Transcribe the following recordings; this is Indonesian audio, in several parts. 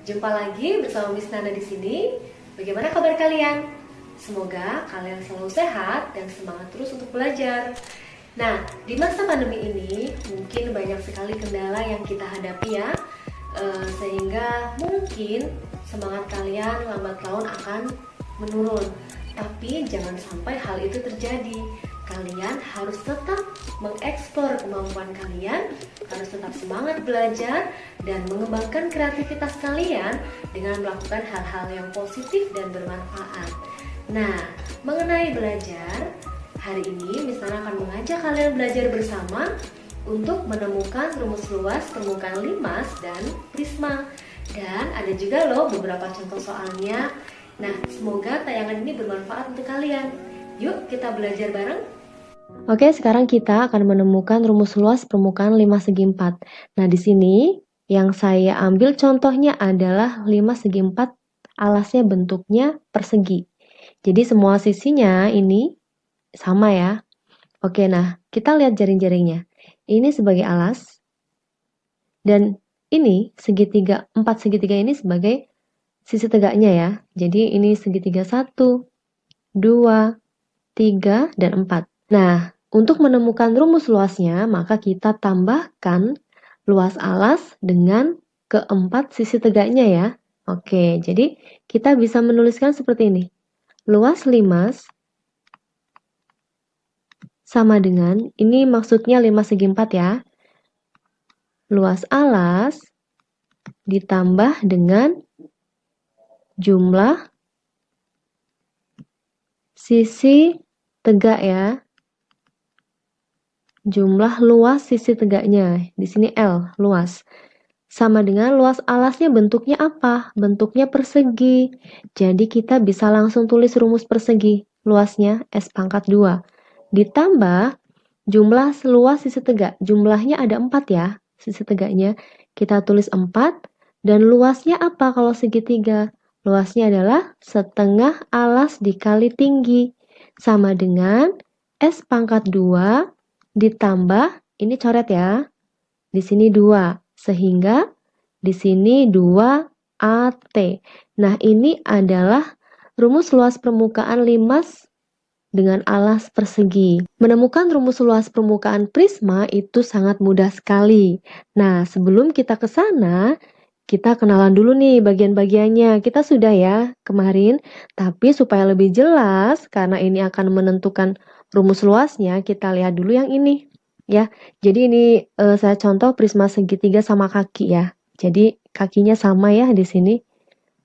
Jumpa lagi bersama Miss Nana di sini. Bagaimana kabar kalian? Semoga kalian selalu sehat dan semangat terus untuk belajar. Nah, di masa pandemi ini mungkin banyak sekali kendala yang kita hadapi ya, sehingga mungkin semangat kalian lambat laun akan menurun. Tapi jangan sampai hal itu terjadi. Kalian harus tetap mengeksplor kemampuan kalian, harus tetap semangat belajar dan mengembangkan kreativitas kalian dengan melakukan hal-hal yang positif dan bermanfaat. Nah, mengenai belajar, hari ini Miss Nana akan mengajak kalian belajar bersama untuk menemukan rumus luas permukaan limas dan prisma. Dan ada juga loh beberapa contoh soalnya. Nah, semoga tayangan ini bermanfaat untuk kalian. Yuk kita belajar bareng. Oke, sekarang kita akan menemukan rumus luas permukaan 5 segi 4. Nah, di sini yang saya ambil contohnya adalah 5 segi 4, alasnya bentuknya persegi. Jadi semua sisinya ini sama ya. Oke, nah kita lihat jaring-jaringnya. Ini sebagai alas, dan ini segitiga, 4 segitiga ini sebagai sisi tegaknya ya. Jadi ini segitiga 1, 2, 3, dan 4. Nah, untuk menemukan rumus luasnya, maka kita tambahkan luas alas dengan keempat sisi tegaknya ya. Oke, jadi kita bisa menuliskan seperti ini. Luas limas sama dengan, ini maksudnya 5 segi 4 ya. Luas alas ditambah dengan jumlah sisi tegak ya. Jumlah luas sisi tegaknya, di sini L, luas. Sama dengan luas alasnya bentuknya apa? Bentuknya persegi. Jadi kita bisa langsung tulis rumus persegi. Luasnya S pangkat 2. Ditambah jumlah luas sisi tegak. Jumlahnya ada 4 ya, sisi tegaknya. Kita tulis 4. Dan luasnya apa kalau segitiga? Luasnya adalah setengah alas dikali tinggi. Sama dengan S pangkat 2 ditambah, ini coret ya, di sini 2, sehingga di sini 2AT. Nah, ini adalah rumus luas permukaan limas dengan alas persegi. Menemukan rumus luas permukaan prisma itu sangat mudah sekali. Nah, sebelum kita ke sana, kita kenalan dulu nih bagian-bagiannya. Kita sudah ya kemarin, tapi supaya lebih jelas, karena ini akan menentukan rumus luasnya, kita lihat dulu yang ini ya. Jadi ini saya contoh prisma segitiga sama kaki ya. Jadi kakinya sama ya di sini.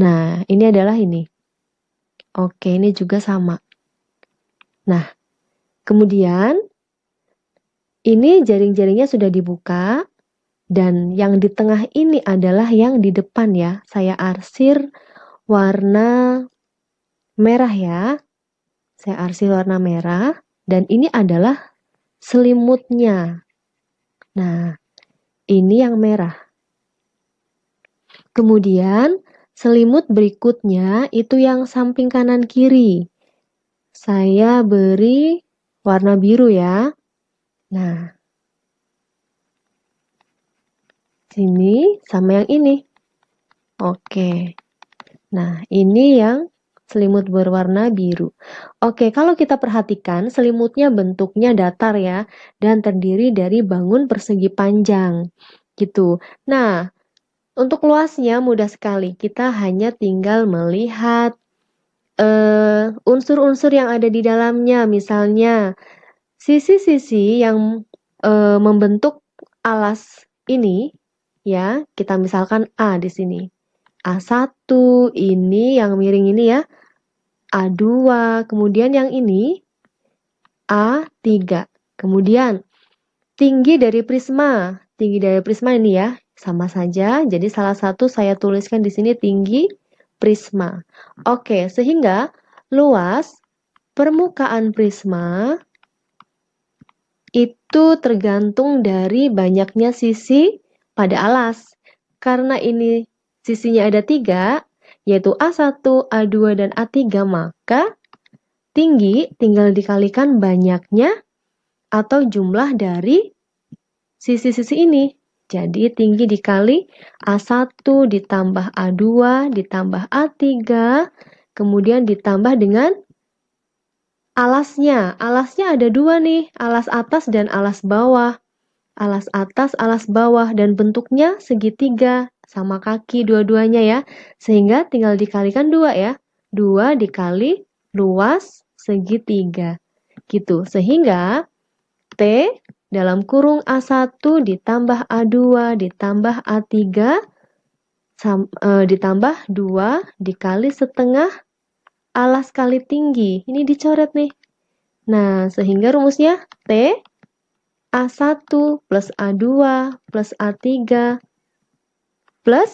Nah, ini adalah ini. Oke, ini juga sama. Nah, kemudian ini jaring-jaringnya sudah dibuka, dan yang di tengah ini adalah yang di depan ya. Saya arsir warna merah ya. Saya arsir warna merah, dan ini adalah selimutnya. Nah, ini yang merah. Kemudian selimut berikutnya itu yang samping kanan kiri. Saya beri warna biru ya. Nah, sini sama yang ini. Oke. Nah, ini yang selimut berwarna biru. Oke, kalau kita perhatikan selimutnya bentuknya datar ya, dan terdiri dari bangun persegi panjang. Gitu. Nah, untuk luasnya mudah sekali. Kita hanya tinggal melihat unsur-unsur yang ada di dalamnya. Misalnya, sisi-sisi yang membentuk alas ini ya, kita misalkan A di sini. A1, ini yang miring ini ya. A2, kemudian yang ini A3. Kemudian tinggi dari prisma. Tinggi dari prisma ini ya, sama saja. Jadi salah satu saya tuliskan di sini tinggi prisma. Oke, sehingga luas permukaan prisma itu tergantung dari banyaknya sisi pada alas. Karena ini sisinya ada 3, yaitu A1, A2, dan A3, maka tinggi tinggal dikalikan banyaknya atau jumlah dari sisi-sisi ini. Jadi tinggi dikali A1 ditambah A2 ditambah A3, kemudian ditambah dengan alasnya. Alasnya ada dua nih, alas atas dan alas bawah. Alas atas, alas bawah, dan bentuknya segitiga, sama kaki dua-duanya ya. Sehingga tinggal dikalikan 2 ya. 2 dikali luas segitiga. Gitu. Sehingga T dalam kurung A1 ditambah A2 ditambah A3 ditambah 2 dikali setengah alas kali tinggi. Ini dicoret nih. Nah, sehingga rumusnya T A1 plus A2 plus A3 plus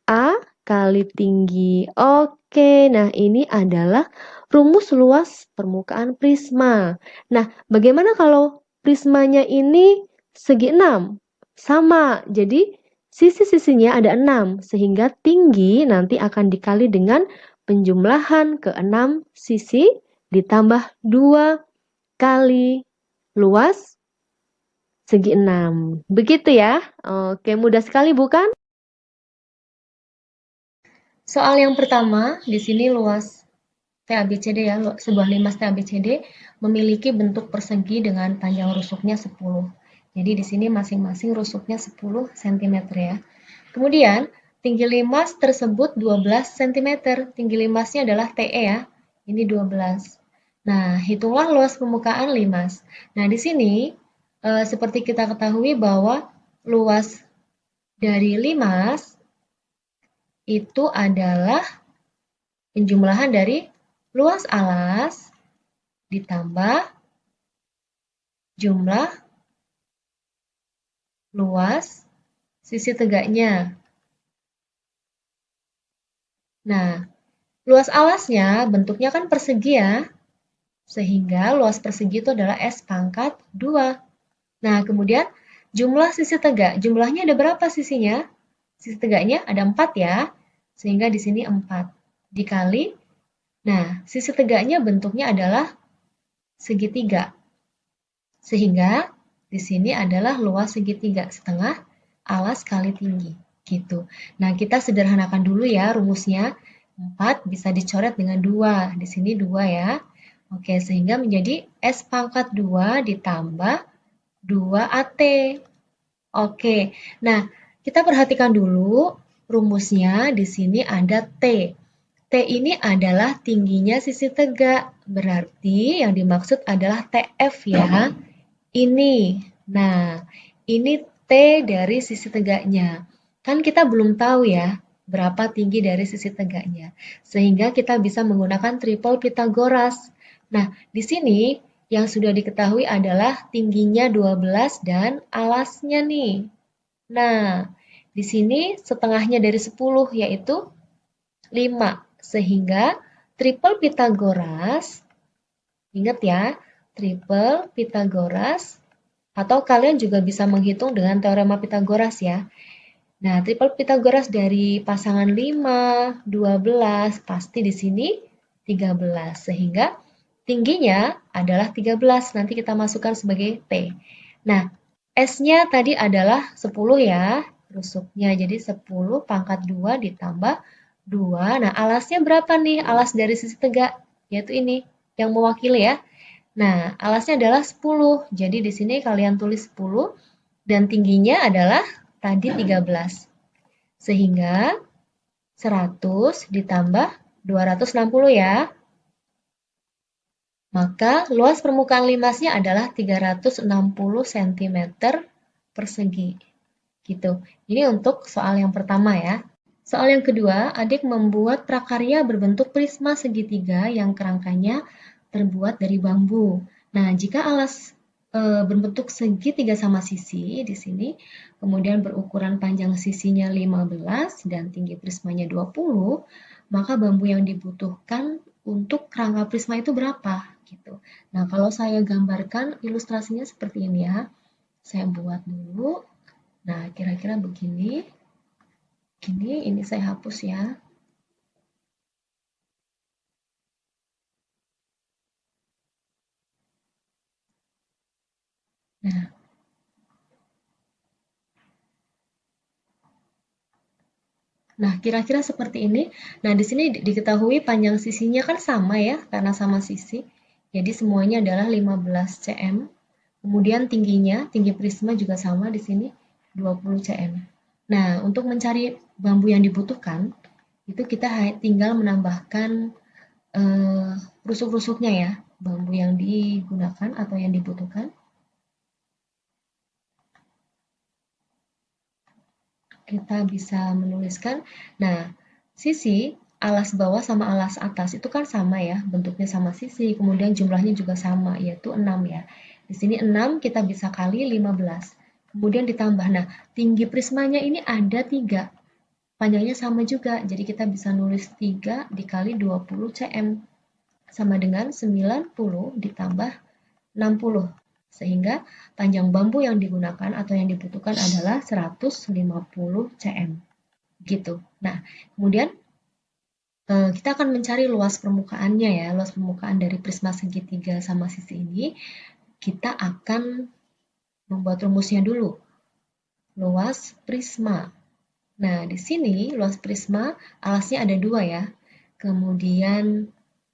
A kali tinggi. Oke, nah ini adalah rumus luas permukaan prisma. Nah, bagaimana kalau prismanya ini segi 6? Sama, jadi sisi-sisinya ada 6, sehingga tinggi nanti akan dikali dengan penjumlahan ke 6 sisi ditambah 2 kali luas segi 6. Begitu ya. Oke, mudah sekali bukan? Soal yang pertama, di sini luas TABCD ya, sebuah limas TABCD memiliki bentuk persegi dengan panjang rusuknya 10. Jadi di sini masing-masing rusuknya 10 cm ya. Kemudian, tinggi limas tersebut 12 cm. Tinggi limasnya adalah TE ya. Ini 12. Nah, hitunglah luas permukaan limas. Nah, di sini seperti kita ketahui bahwa luas dari limas itu adalah penjumlahan dari luas alas ditambah jumlah luas sisi tegaknya. Nah, luas alasnya bentuknya kan persegi ya, sehingga luas persegi itu adalah S pangkat 2. Nah, kemudian jumlah sisi tegak. Jumlahnya ada berapa sisinya? Sisi tegaknya ada 4 ya, sehingga di sini 4. Dikali, nah sisi tegaknya bentuknya adalah segitiga. Sehingga di sini adalah luas segitiga setengah alas kali tinggi. Gitu. Nah, kita sederhanakan dulu ya rumusnya. 4 bisa dicoret dengan 2. Di sini 2 ya. Oke, sehingga menjadi S pangkat 2 ditambah 2AT. Oke, nah kita perhatikan dulu rumusnya di sini ada T. T ini adalah tingginya sisi tegak, berarti yang dimaksud adalah TF ya. Ini, nah ini T dari sisi tegaknya. Kan kita belum tahu ya berapa tinggi dari sisi tegaknya. Sehingga kita bisa menggunakan triple Pythagoras. Nah, di sini yang sudah diketahui adalah tingginya 12 dan alasnya nih. Nah, di sini setengahnya dari 10 yaitu 5. Sehingga triple Pythagoras, ingat ya, triple Pythagoras, atau kalian juga bisa menghitung dengan teorema Pythagoras ya. Nah, triple Pythagoras dari pasangan 5, 12, pasti di sini 13. Sehingga tingginya adalah 13, nanti kita masukkan sebagai T. Nah, S-nya tadi adalah 10 ya, rusuknya. Jadi 10 pangkat 2 ditambah 2. Nah, alasnya berapa nih? Alas dari sisi tegak, yaitu ini, yang mewakili ya. Nah, alasnya adalah 10. Jadi di sini kalian tulis 10 dan tingginya adalah tadi 13. Sehingga 100 ditambah 260 ya. Maka luas permukaan limasnya adalah 360 cm persegi. Gitu. Ini untuk soal yang pertama ya. Soal yang kedua, adik membuat prakarya berbentuk prisma segitiga yang kerangkanya terbuat dari bambu. Nah, jika alas berbentuk segitiga sama sisi di sini, kemudian berukuran panjang sisinya 15 dan tinggi prismanya 20, maka bambu yang dibutuhkan untuk kerangka prisma itu berapa? Gitu. Nah, kalau saya gambarkan ilustrasinya seperti ini ya. Saya buat dulu. Nah, kira-kira begini. Ini saya hapus ya. Nah, Nah, kira-kira seperti ini. Nah, di sini diketahui panjang sisinya kan sama ya, karena sama sisi. Jadi semuanya adalah 15 cm. Kemudian tingginya, tinggi prisma juga sama di sini, 20 cm. Nah, untuk mencari bambu yang dibutuhkan, itu kita tinggal menambahkan rusuk-rusuknya ya, bambu yang digunakan atau yang dibutuhkan. Kita bisa menuliskan, nah, sisi alas bawah sama alas atas itu kan sama ya, bentuknya sama sisi, kemudian jumlahnya juga sama, yaitu 6 ya. Di sini 6 kita bisa kali 15. Kemudian ditambah, nah, tinggi prismanya ini ada 3. Panjangnya sama juga, jadi kita bisa nulis 3 dikali 20 cm. Sama dengan 90 ditambah 60. Sehingga panjang bambu yang digunakan atau yang dibutuhkan adalah 150 cm. Gitu. Nah, kemudian kita akan mencari luas permukaannya ya, luas permukaan dari prisma segitiga sama sisi ini. Kita akan membuat rumusnya dulu. Luas prisma. Nah, di sini luas prisma alasnya ada 2 ya. Kemudian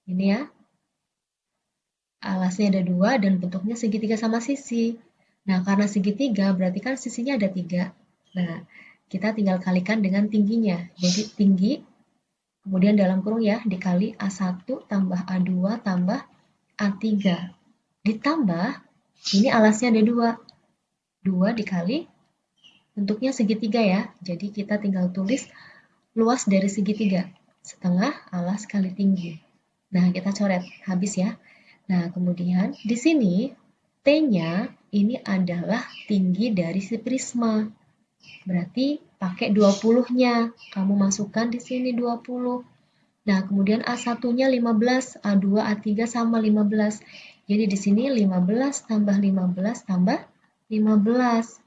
ini ya, alasnya ada 2 dan bentuknya segitiga sama sisi. Nah, karena segitiga berarti kan sisinya ada 3. Nah, kita tinggal kalikan dengan tingginya. Jadi tinggi, kemudian dalam kurung ya, dikali A1 tambah A2 tambah A3. Ditambah, ini alasnya ada 2. 2 dikali, bentuknya segitiga ya. Jadi kita tinggal tulis luas dari segitiga. Setengah alas kali tinggi. Nah, kita coret. Habis ya. Nah, kemudian di sini T-nya ini adalah tinggi dari si prisma. Berarti pakai 20-nya. Kamu masukkan di sini 20. Nah, kemudian A1-nya 15, A2, A3 sama 15. Jadi di sini 15 tambah 15 tambah 15.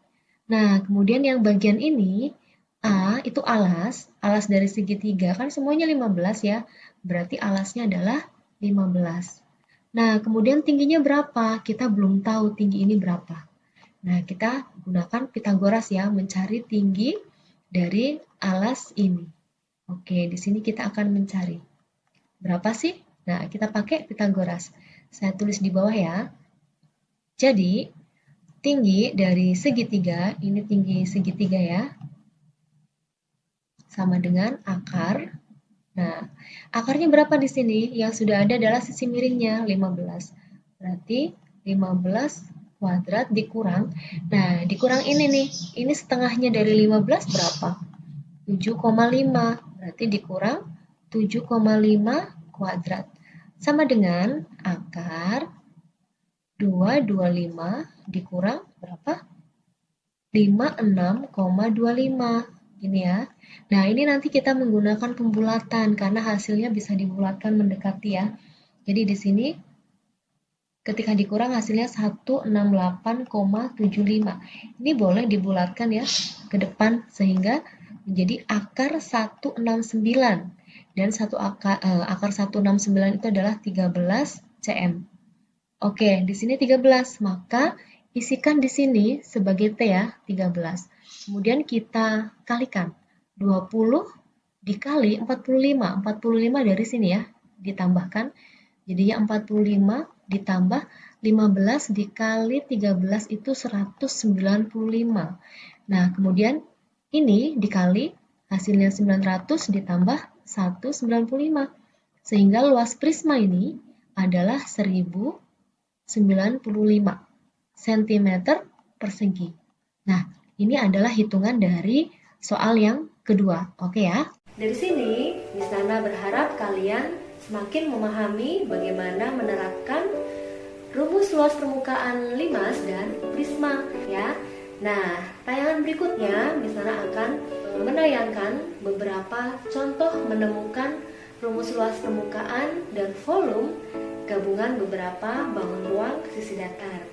Nah, kemudian yang bagian ini A itu alas dari segitiga kan semuanya 15 ya. Berarti alasnya adalah 15. Nah, kemudian tingginya berapa? Kita belum tahu tinggi ini berapa. Nah, kita gunakan Pitagoras ya, mencari tinggi dari alas ini. Oke, di sini kita akan mencari. Berapa sih? Nah, kita pakai Pitagoras. Saya tulis di bawah ya. Jadi, tinggi dari segitiga, ini tinggi segitiga ya, sama dengan akar. Nah, akarnya berapa di sini? Yang sudah ada adalah sisi miringnya, 15. Berarti 15 kuadrat dikurang. Nah, dikurang ini nih. Ini setengahnya dari 15 berapa? 7,5. Berarti dikurang 7,5 kuadrat. Sama dengan akar 225 dikurang berapa? 56,25. Gini ya. Nah, ini nanti kita menggunakan pembulatan karena hasilnya bisa dibulatkan mendekati ya. Jadi di sini ketika dikurang hasilnya 168,75. Ini boleh dibulatkan ya ke depan sehingga menjadi akar 169. Dan akar 169 itu adalah 13 cm. Oke, di sini 13, maka isikan di sini sebagai T ya, 13. Kemudian kita kalikan 20 dikali 45. 45 dari sini ya, ditambahkan. Jadinya 45 ditambah 15 dikali 13 itu 195. Nah, kemudian ini dikali hasilnya 900 ditambah 195. Sehingga luas prisma ini adalah 1095 cm persegi. Nah, ini adalah hitungan dari soal yang kedua. Oke ya? Dari sini, Miss Nana berharap kalian semakin memahami bagaimana menerapkan rumus luas permukaan limas dan prisma ya. Nah, tayangan berikutnya Miss Nana akan menayangkan beberapa contoh menemukan rumus luas permukaan dan volume gabungan beberapa bangun ruang sisi datar.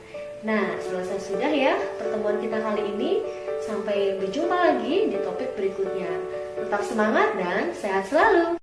Nah, selesai sudah ya pertemuan kita kali ini. Sampai berjumpa lagi di topik berikutnya. Tetap semangat dan sehat selalu!